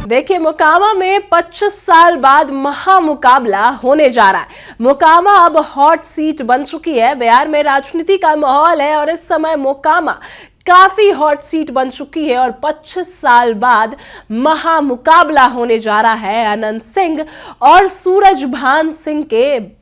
देखिए, मोकामा में 25 साल बाद महामुकाबला होने जा रहा है। मोकामा अब हॉट सीट बन चुकी है। बिहार में राजनीति का माहौल है और इस समय मोकामा काफी हॉट सीट बन चुकी है और 25 साल बाद महामुकाबला होने जा रहा है। अनंत सिंह और सूरजभान सिंह के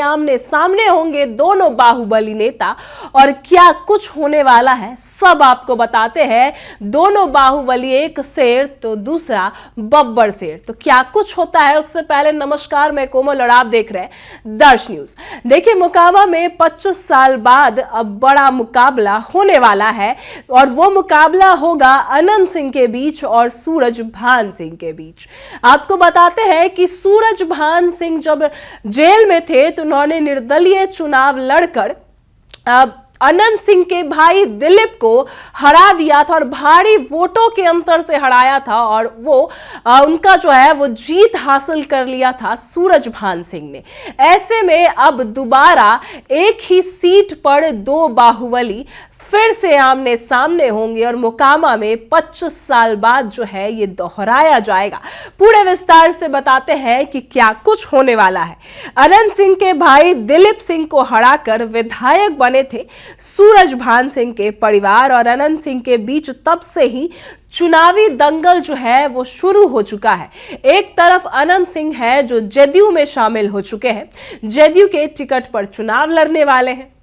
आमने सामने होंगे दोनों बाहुबली नेता, और क्या कुछ होने वाला है सब आपको बताते हैं। दोनों बाहुबली, एक शेर तो दूसरा बब्बर शेर, तो क्या कुछ होता है उससे पहले नमस्कार, मैं कोमल और आप देख रहे हैं दर्श न्यूज। देखिए, मोकामा में 25 साल बाद अब बड़ा मुकाबला होने वाला है और वो मुकाबला होगा अनंत सिंह के बीच और सूरजभान सिंह के बीच। आपको बताते हैं कि सूरजभान सिंह जब जेल में थे तो उन्होंने निर्दलीय चुनाव लड़कर अनंत सिंह के भाई दिलीप को हरा दिया था और भारी वोटों के अंतर से हराया था, और वो उनका जो है वो जीत हासिल कर लिया था सूरजभान सिंह ने। ऐसे में अब दोबारा एक ही सीट पर दो बाहुबली फिर से आमने सामने होंगे और मोकामा में 25 साल बाद जो है ये दोहराया जाएगा। पूरे विस्तार से बताते हैं कि क्या कुछ होने वाला है। अनंत सिंह के भाई दिलीप सिंह को हराकर विधायक बने थे सूरजभान सिंह के परिवार, और अनंत सिंह के बीच तब से ही चुनावी दंगल जो है वो शुरू हो चुका है। एक तरफ अनंत सिंह है जो जदयू में शामिल हो चुके हैं, जदयू के टिकट पर चुनाव लड़ने वाले हैं,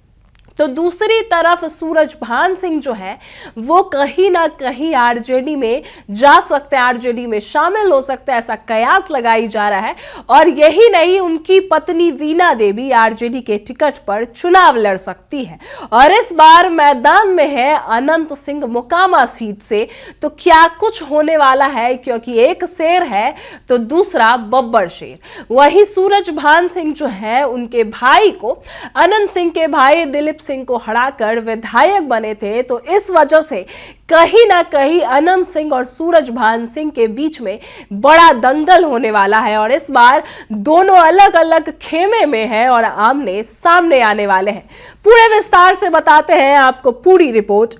तो दूसरी तरफ सूरजभान सिंह जो है वो कहीं ना कहीं आरजेडी में जा सकते हैं, आरजेडी में शामिल हो सकते हैं, ऐसा कयास लगाई जा रहा है। और यही नहीं, उनकी पत्नी वीणा देवी आरजेडी के टिकट पर चुनाव लड़ सकती है और इस बार मैदान में है अनंत सिंह मोकामा सीट से। तो क्या कुछ होने वाला है, क्योंकि एक शेर है तो दूसरा बब्बर शेर। वही सूरजभान सिंह जो है उनके भाई को, अनंत सिंह के भाई दिलीप सिंह को हराकर विधायक बने थे, तो इस वजह से कहीं ना कहीं अनंत सिंह और सूरजभान सिंह के बीच में बड़ा दंगल होने वाला है और इस बार दोनों अलग अलग खेमे में हैं और आमने सामने आने वाले हैं। पूरे विस्तार से बताते हैं आपको पूरी रिपोर्ट।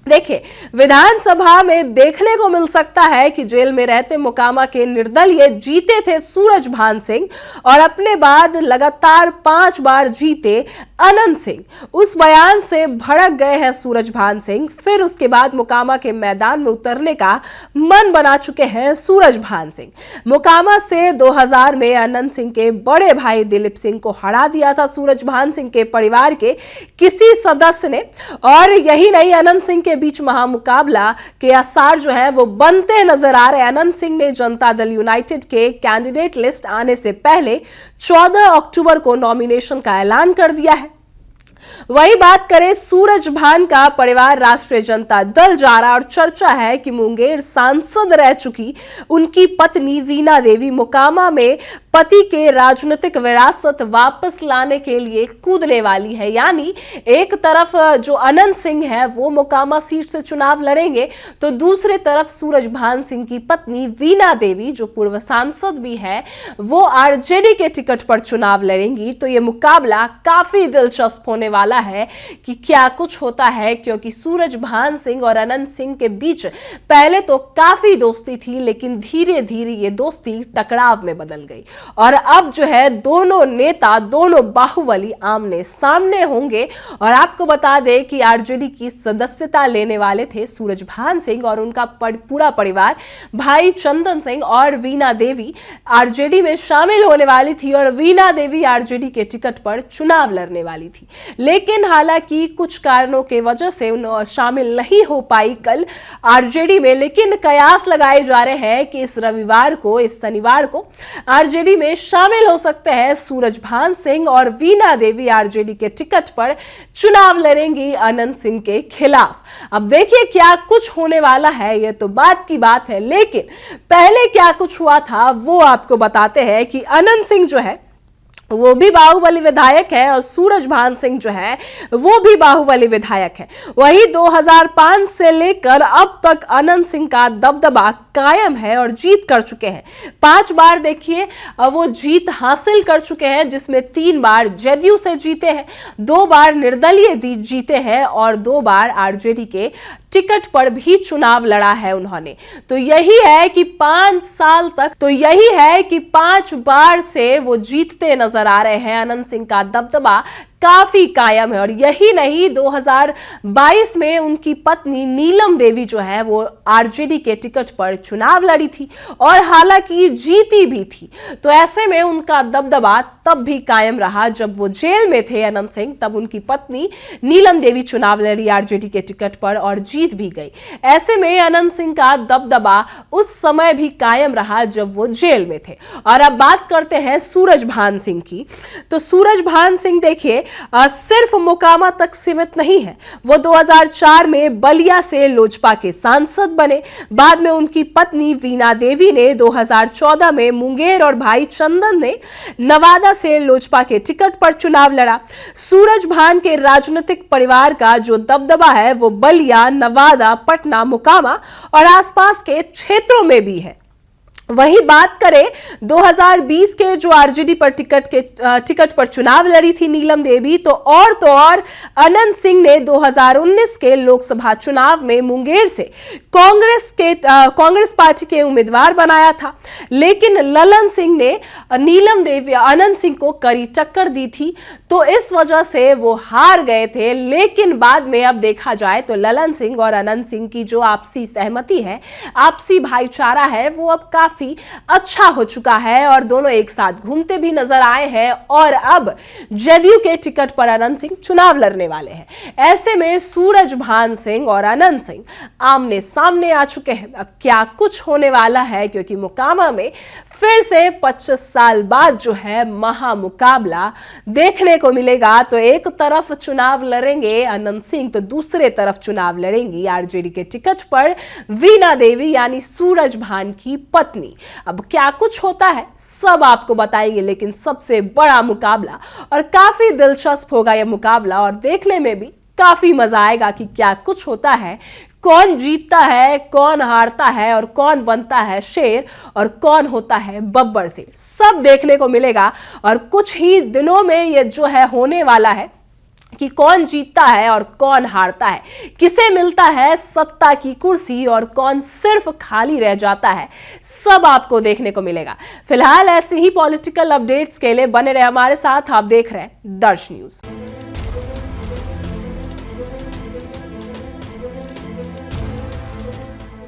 देखिए, विधानसभा में देखने को मिल सकता है कि जेल में रहते मोकामा के निर्दलीय जीते थे सूरजभान सिंह और अपने बाद लगातार 5 बार जीते अनंत सिंह। उस बयान से भड़क गए हैं सूरजभान सिंह, फिर उसके बाद मोकामा के मैदान में उतरने का मन बना चुके हैं सूरजभान सिंह। मोकामा से 2000 में अनंत सिंह के बड़े भाई दिलीप सिंह को हरा दिया था सूरजभान सिंह के परिवार के किसी सदस्य ने, और यही नहीं, अनंत सिंह के बीच महामुकाबला के आसार जो है वो बनते नजर आ रहे हैं। अनंत सिंह ने जनता दल यूनाइटेड के कैंडिडेट लिस्ट आने से पहले 14 अक्टूबर को नॉमिनेशन का ऐलान कर दिया है। वही बात करें, सूरजभान का परिवार राष्ट्रीय जनता दल जा रहा और चर्चा है कि मुंगेर सांसद रह चुकी उनकी पत्नी वीणा देवी मोकामा में पति के राजनीतिक विरासत वापस लाने के लिए कूदने वाली है। यानी एक तरफ जो अनंत सिंह है वो मोकामा सीट से चुनाव लड़ेंगे, तो दूसरी तरफ सूरजभान सिंह की पत्नी वीणा देवी जो पूर्व सांसद भी है वो आरजेडी के टिकट पर चुनाव लड़ेंगी। तो ये मुकाबला काफी दिलचस्प होने वाला है कि क्या कुछ होता है, क्योंकि सूरजभान सिंह और अनंत सिंह के बीच पहले तो काफी दोस्ती थी, लेकिन धीरे धीरे ये दोस्ती टकराव में बदल गई और अब जो है दोनों नेता, दोनों बाहुबली आमने सामने होंगे। और आपको बता दें कि आरजेडी की सदस्यता लेने वाले थे सूरजभान सिंह और उनका पूरा परिवार, भाई चंदन सिंह और वीणा देवी आरजेडी में शामिल होने वाली थी और वीणा देवी आरजेडी के टिकट पर चुनाव लड़ने वाली थी। लेकिन हालांकि कुछ कारणों के वजह से शामिल नहीं हो पाई कल आरजेडी में, लेकिन कयास लगाए जा रहे हैं कि इस रविवार को, इस शनिवार को आरजेडी में शामिल हो सकते हैं सूरजभान सिंह और वीणा देवी आरजेडी के टिकट पर चुनाव लड़ेंगी अनंत सिंह के खिलाफ। अब देखिए क्या कुछ होने वाला है, यह तो बात की बात है, लेकिन पहले क्या कुछ हुआ था वो आपको बताते हैं कि अनंत सिंह जो है वो भी बाहुबली विधायक है और सूरजभान सिंह जो है वो भी बाहुबली विधायक है। वही 2005 से लेकर अब तक अनंत सिंह का दबदबा कायम है और जीत कर चुके हैं। 5 बार देखिए वो जीत हासिल कर चुके हैं, जिसमें 3 बार जदयू से जीते हैं, 2 बार निर्दलीय जीते हैं और 2 बार आरजेडी के टिकट पर भी चुनाव लड़ा है उन्होंने। तो यही है कि 5 बार से वो जीतते नजर आ रहे हैं। अनंत सिंह का दबदबा काफी कायम है। और यही नहीं, 2022 में उनकी पत्नी नीलम देवी जो है वो आरजेडी के टिकट पर चुनाव लड़ी थी और हालांकि जीती भी थी। तो ऐसे में उनका दबदबा तब भी कायम रहा जब वो जेल में थे अनंत सिंह, तब उनकी पत्नी नीलम देवी चुनाव लड़ी आरजेडी के टिकट पर और जीत भी गई। ऐसे में अनंत सिंह का दबदबा उस समय भी कायम रहा जब वो जेल में थे। और अब बात करते हैं सूरजभान सिंह की। तो सूरजभान सिंह देखिए सिर्फ मोकामा तक सीमित नहीं है। वो 2004 में बलिया से लोजपा के सांसद बने। बाद में उनकी पत्नी वीणा देवी ने 2014 में मुंगेर और भाई चंदन ने नवादा से लोजपा के टिकट पर चुनाव लड़ा। सूरजभान के राजनीतिक परिवार का जो दबदबा है वो बलिया, नवादा, पटना, मोकामा और आसपास के क्षेत्रों में भी है। वही बात करें 2020 के जो आरजेडी पर टिकट पर चुनाव लड़ी थी नीलम देवी, तो और अनंत सिंह ने 2019 के लोकसभा चुनाव में मुंगेर से कांग्रेस पार्टी के उम्मीदवार बनाया था। लेकिन ललन सिंह ने नीलम देवी अनंत सिंह को कड़ी टक्कर दी थी, तो इस वजह से वो हार गए थे। लेकिन बाद में अब देखा जाए तो ललन सिंह और अनंत सिंह की जो आपसी सहमति है, आपसी भाईचारा है, वो अब काफी अच्छा हो चुका है और दोनों एक साथ घूमते भी नजर आए हैं। और अब जदयू के टिकट पर अनंत सिंह चुनाव लड़ने वाले हैं। ऐसे में सूरजभान सिंह और अनंत सिंह आमने सामने आ चुके हैं। अब क्या कुछ होने वाला है, क्योंकि मोकामा में फिर से 25 साल बाद जो है महामुकाबला देखने को मिलेगा। तो एक तरफ चुनाव लड़ेंगे अनंत सिंह, तो दूसरे तरफ चुनाव लड़ेंगी आरजेडी के टिकट पर वीणा देवी यानी सूरजभान की पत्नी। अब क्या कुछ होता है सब आपको बताएंगे, लेकिन सबसे बड़ा मुकाबला और काफी दिलचस्प होगा यह मुकाबला और देखने में भी काफी मजा आएगा कि क्या कुछ होता है, कौन जीतता है, कौन हारता है और कौन बनता है शेर और कौन होता है बब्बर से, सब देखने को मिलेगा। और कुछ ही दिनों में ये जो है होने वाला है कि कौन जीतता है और कौन हारता है, किसे मिलता है सत्ता की कुर्सी और कौन सिर्फ खाली रह जाता है, सब आपको देखने को मिलेगा। फिलहाल ऐसे ही पॉलिटिकल अपडेट्स के लिए बने रहे हमारे साथ। आप देख रहे हैं दर्श न्यूज।